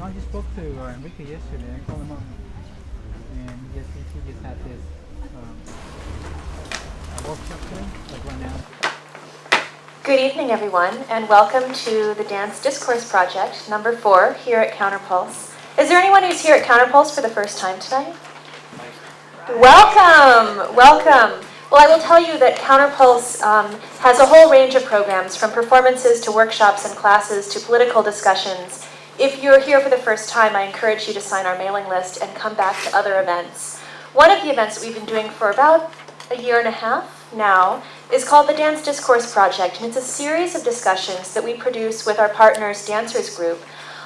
No, I just spoke to Enrique yesterday. I called him up, and he just had this workshop today, like right now. Good evening, everyone, and welcome to the Dance Discourse Project, number 4, here at Counterpulse. Is there anyone who's here at Counterpulse for the first time tonight? Welcome, welcome. Well, I will tell you that Counterpulse has a whole range of programs, from performances to workshops and classes to political discussions. If you're here for the first time, I encourage you to sign our mailing list and come back to other events. One of the events that we've been doing for about a year and a half now is called the Dance Discourse Project, and it's a series of discussions that we produce with our partners Dancers Group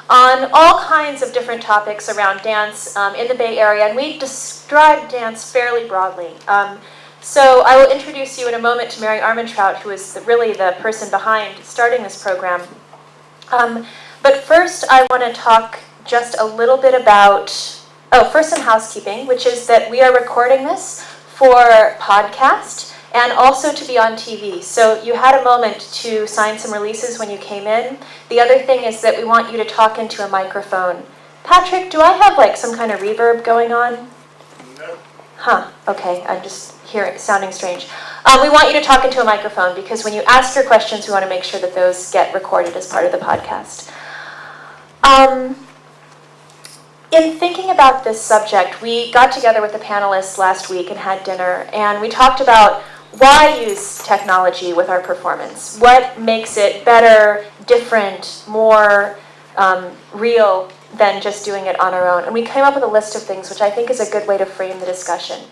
on all kinds of different topics around dance in the Bay Area, and we describe dance fairly broadly. So I will introduce you in a moment to Mary Armentrout, who is really the person behind starting this program. But first I want to talk just a little bit about, first some housekeeping, which is that we are recording this for podcast and also to be on TV. So you had a moment to sign some releases when you came in. The other thing is that we want you to talk into a microphone. Patrick, do I have like some kind of reverb going on? No. Huh, okay, I'm just hearing, sounding strange. We want you to talk into a microphone because when you ask your questions, we want to make sure that those get recorded as part of the podcast. In thinking about this subject, we got together with the panelists last week and had dinner, and we talked about why use technology with our performance? What makes it better, different, more real than just doing it on our own? And we came up with a list of things which I think is a good way to frame the discussion.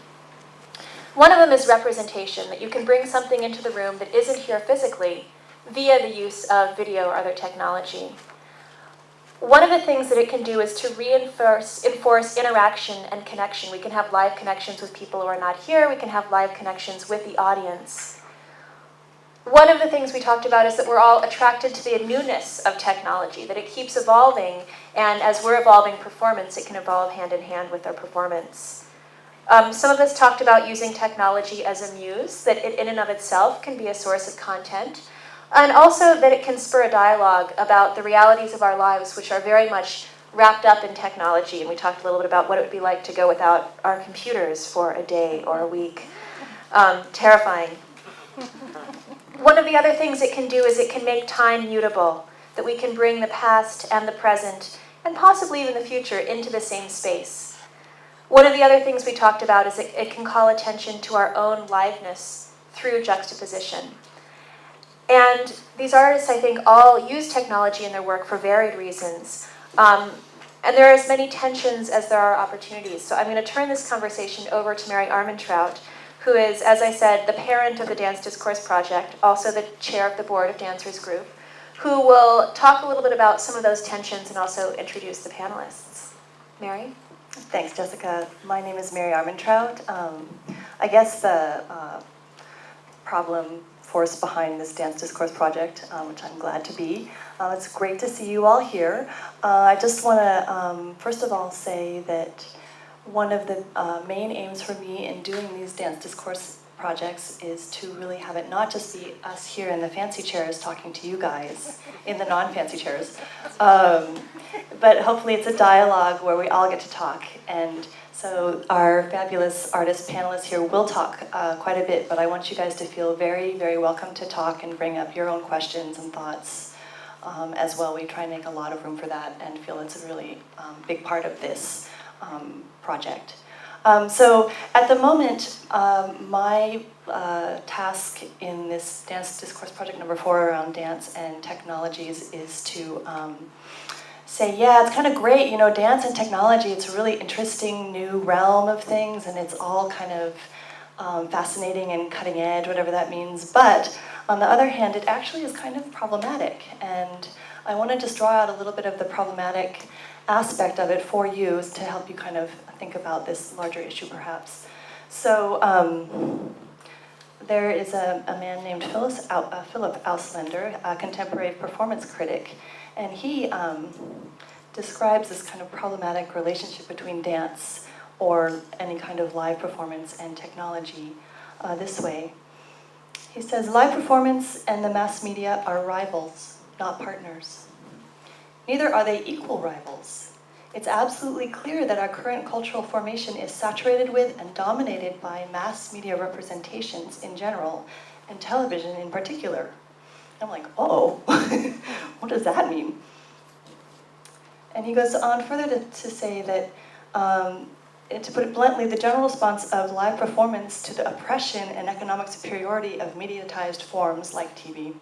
One of them is representation, that you can bring something into the room that isn't here physically via the use of video or other technology. One of the things that it can do is to enforce interaction and connection. We can have live connections with people who are not here. We can have live connections with the audience. One of the things we talked about is that we're all attracted to the newness of technology, that it keeps evolving, and as we're evolving performance, it can evolve hand in hand with our performance. Some of us talked about using technology as a muse, that it in and of itself can be a source of content, and also that it can spur a dialogue about the realities of our lives, which are very much wrapped up in technology. And we talked a little bit about what it would be like to go without our computers for a day or a week. Terrifying. One of the other things it can do is it can make time mutable, that we can bring the past and the present, and possibly even the future, into the same space. One of the other things we talked about is it can call attention to our own liveness through juxtaposition. And these artists, I think, all use technology in their work for varied reasons. And there are as many tensions as there are opportunities. So I'm going to turn this conversation over to Mary Armentrout, who is, as I said, the parent of the Dance Discourse Project, also the chair of the board of Dancers Group, who will talk a little bit about some of those tensions and also introduce the panelists. Mary? Thanks, Jessica. My name is Mary Armentrout. I guess the problem force behind this Dance Discourse Project, which I'm glad to be. It's great to see you all here. I just want to, first of all, say that one of the main aims for me in doing these Dance Discourse projects is to really have it not just be us here in the fancy chairs talking to you guys in the non-fancy chairs, but hopefully it's a dialogue where we all get to talk. And so our fabulous artist panelists here will talk quite a bit, but I want you guys to feel very, very welcome to talk and bring up your own questions and thoughts as well. We try and make a lot of room for that and feel it's a really big part of this project. So at the moment, my task in this Dance Discourse Project number 4 around dance and technologies is to say, yeah, it's kind of great, you know, dance and technology, it's a really interesting new realm of things, and it's all kind of fascinating and cutting edge, whatever that means. But on the other hand, it actually is kind of problematic, and I want to just draw out a little bit of the problematic aspect of it for you to help you kind of think about this larger issue, perhaps. So there is a man named Philip Auslander, a contemporary performance critic, and he describes this kind of problematic relationship between dance or any kind of live performance and technology this way. He says, live performance and the mass media are rivals, not partners. Neither are they equal rivals. It's absolutely clear that our current cultural formation is saturated with and dominated by mass media representations in general, and television in particular. I'm like, oh, what does that mean? And he goes on further to say that, to put it bluntly, the general response of live performance to the oppression and economic superiority of mediatized forms like TV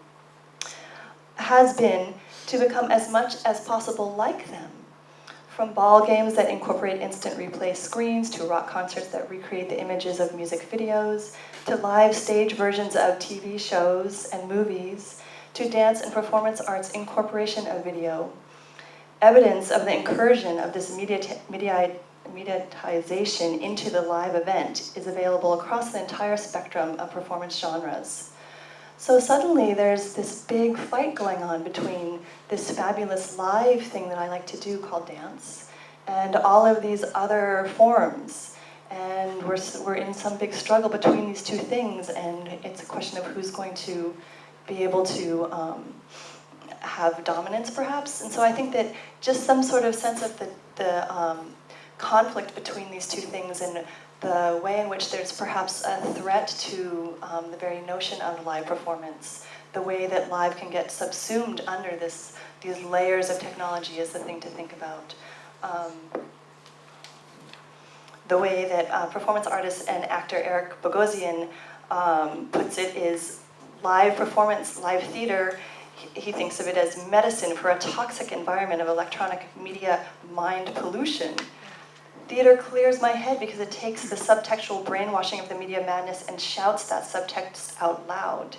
has been to become as much as possible like them. From ball games that incorporate instant replay screens, to rock concerts that recreate the images of music videos, to live stage versions of TV shows and movies, to dance and performance arts incorporation of video. Evidence of the incursion of this mediatization into the live event is available across the entire spectrum of performance genres. So suddenly there's this big fight going on between this fabulous live thing that I like to do called dance and all of these other forms. And we're in some big struggle between these two things, and it's a question of who's going to be able to have dominance, perhaps. And so I think that just some sort of sense of the conflict between these two things, and the way in which there's perhaps a threat to the very notion of live performance, the way that live can get subsumed under these layers of technology is the thing to think about. The way that performance artist and actor Eric Bogosian puts it is live performance, live theater, he thinks of it as medicine for a toxic environment of electronic media mind pollution. Theater clears my head because it takes the subtextual brainwashing of the media madness and shouts that subtext out loud.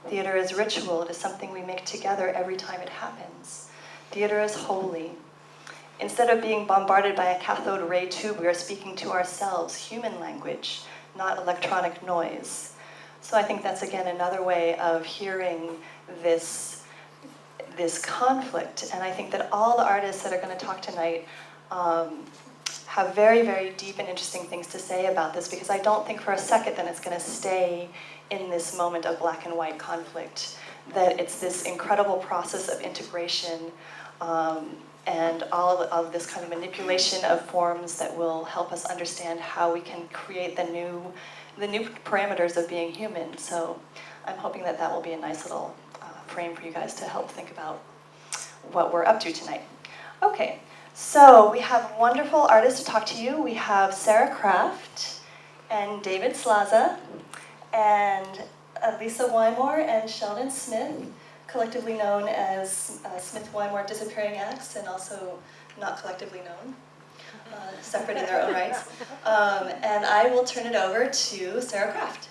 Theater is ritual. It is something we make together every time it happens. Theater is holy. Instead of being bombarded by a cathode ray tube, we are speaking to ourselves, human language, not electronic noise. So I think that's, again, another way of hearing this conflict. And I think that all the artists that are going to talk tonight have very, very deep and interesting things to say about this, because I don't think for a second that it's going to stay in this moment of black and white conflict, that it's this incredible process of integration and all of this kind of manipulation of forms that will help us understand how we can create the new parameters of being human. So I'm hoping that that will be a nice little frame for you guys to help think about what we're up to tonight. Okay. So we have wonderful artists to talk to you. We have Sarah Kraft and David Slaza and Lisa Wymore and Sheldon Smith, collectively known as Smith-Wymore Disappearing Acts, and also not collectively known, separate in their own rights. And I will turn it over to Sarah Kraft.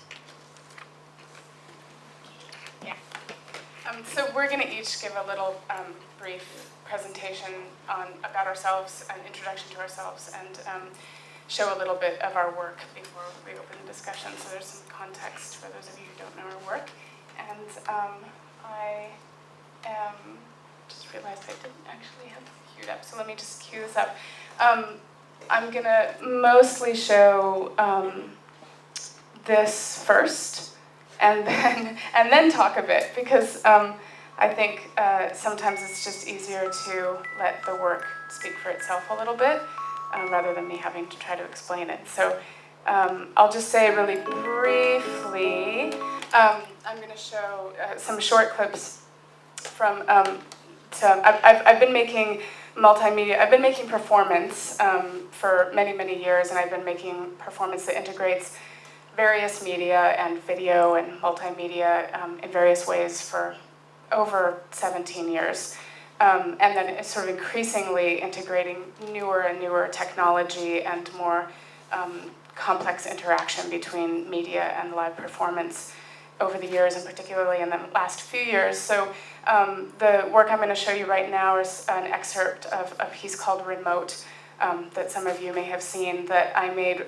Yeah. So we're going to each give a little brief presentation about ourselves, an introduction to ourselves, and show a little bit of our work before we open the discussion. So there's some context for those of you who don't know our work. And I just realized I didn't actually have this queued up, so let me just cue this up. I'm going to mostly show this first, and then talk a bit, because I think sometimes it's just easier to let the work speak for itself a little bit, rather than me having to try to explain it. So I'll just say really briefly, I'm going to show some short clips from, I've been making multimedia, I've been making performance for many, many years, and I've been making performance that integrates various media and video and multimedia in various ways for over 17 years. And then it's sort of increasingly integrating newer and newer technology and more complex interaction between media and live performance over the years, and particularly in the last few years. So the work I'm going to show you right now is an excerpt of a piece called Remote that some of you may have seen, that I made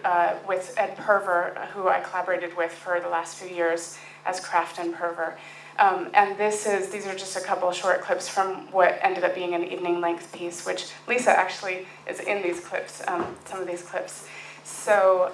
with Ed Perver, who I collaborated with for the last few years as Kraft and Perver. And these are just a couple of short clips from what ended up being an evening-length piece, which Lisa actually is in these clips, some of these clips. So